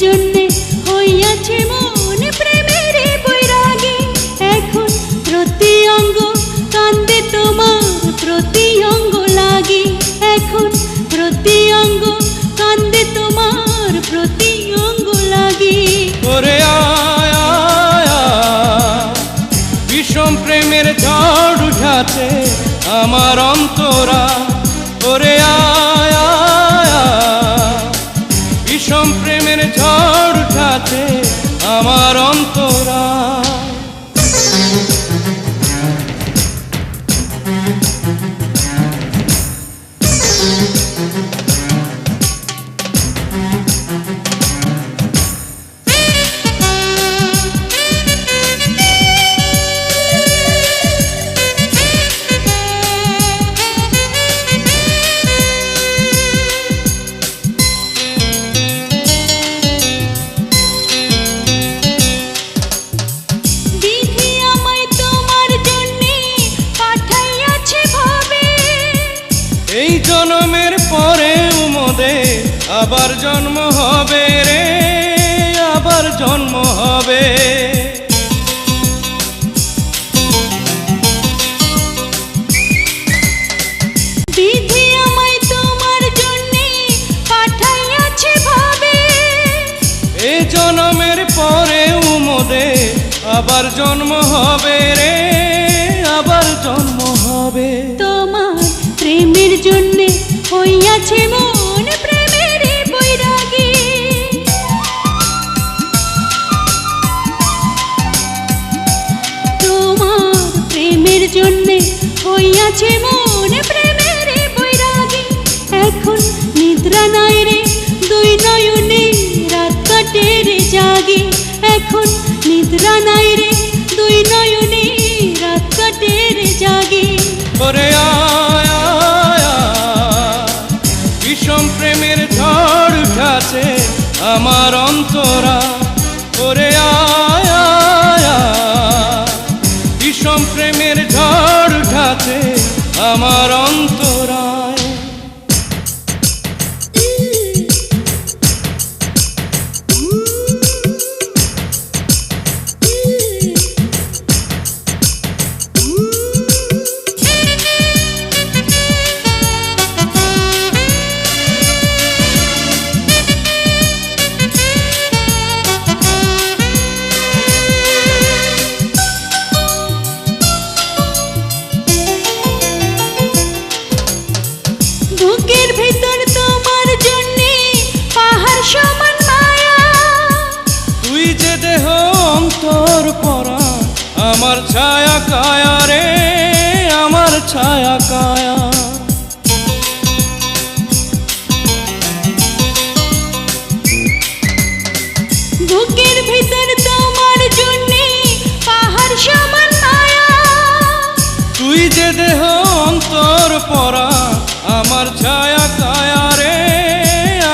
জন্যে হইয়াছে মন প্রেমের বৈরাগী। এখন প্রতি অঙ্গ কান্দে তোমার প্রতি অঙ্গ লাগি। এখন প্রতি অঙ্গ কান্দে তোমার প্রতি অঙ্গ লাগি। ওরে আয়া বিষম প্রেমের ঝড় উঠাতে আমার অন্তরা। ওরে আয়া বিষম প্রেমের ঝড় উঠাতে আমার অন্তরা। এই জন্মের পরে উমদে আবার জন্ম হবে রে, আবার জন্ম হবে। বিধি আমায় তোমার জন্যে পাঠাইয়াছে ভাবে। এই জন্মের পরে উমদে আবার জন্ম হবে রে, আবার জন্ম হবে। তোমার প্রেমের জন্যে হইয়াছে মন প্রেমের বৈরাগী। তোমার প্রেমের জন্যে হইয়াছে মন প্রেমের বৈরাগী। এখন নিদ্রা নাই রে দুই নয়নে রাত কাটে রে জাগি। এখন নিদ্রা নাই রে দুই নয়নে রাত কাটে রে জাগি। ওরে আয়া বিষম প্রেমের ঝড় উঠাছে আমার অন্তরা। ওরে আয়া বিষম প্রেমের ঝড় উঠাছে আমার অন্তরায়। বুকের ভিতর তোমার জন্যে পাহাড় সমান মায়া। তুই যে দেহ অন্তর পরা আমার ছায়া কায়া রে, আমার ছায়া কায়া। বুকের ভিতর তোমার জন্যে পাহাড় সমান মায়া। তুই যে দেহ অন্তর পরা আমার ছায়া কায়া রে,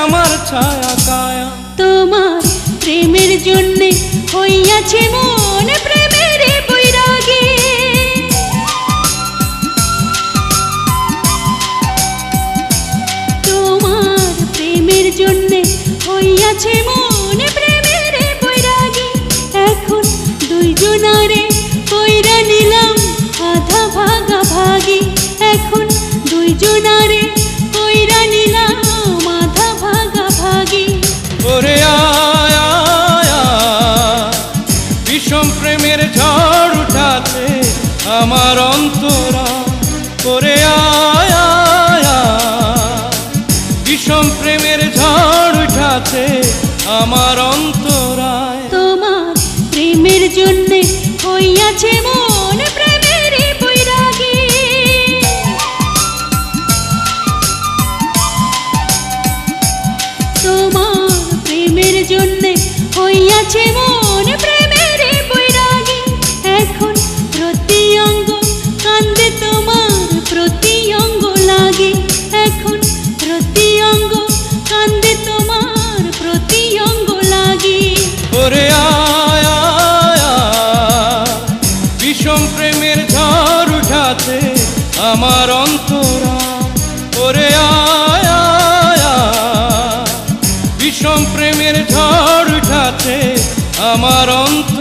আমার ছায়া কায়া। তোমার প্রেমের জন্যে হইয়াছে মন প্রেমের বৈরাগী। তোমার প্রেমের জন্যে হইয়াছে মন প্রেমের বৈরাগী। এখন দুইজনারে কইরা নিলাম আধা ভাগা ভাগি। এখন দুইজনারে কইরা নিলাম আধা ভাগা ভাগি। ওরে আয়া বিষম প্রেমের ঝড় উঠাছে আমার অন্তরা। ওরে আয়া বিষম প্রেমের ঝড় উঠাছে আমার অন্তরায়। তোমার প্রেমের জন্যে হইয়াছে মন প্রেমের বৈরাগী। তোমার প্রেমের জন্যে হইয়াছে মন প্রেমের বৈরাগী। এখন প্রতি অঙ্গ কান্দে তোমার প্রতি অঙ্গ লাগি। এখন প্রতি অঙ্গ কান্দে তোমার প্রতি অঙ্গ লাগি। ওরে আয়া বিষম প্রেমের ঝড় উঠাছে আমার অন্তরা। ওরে আয়া বিষম প্রেমের ঝড় আমার অন্তরায়।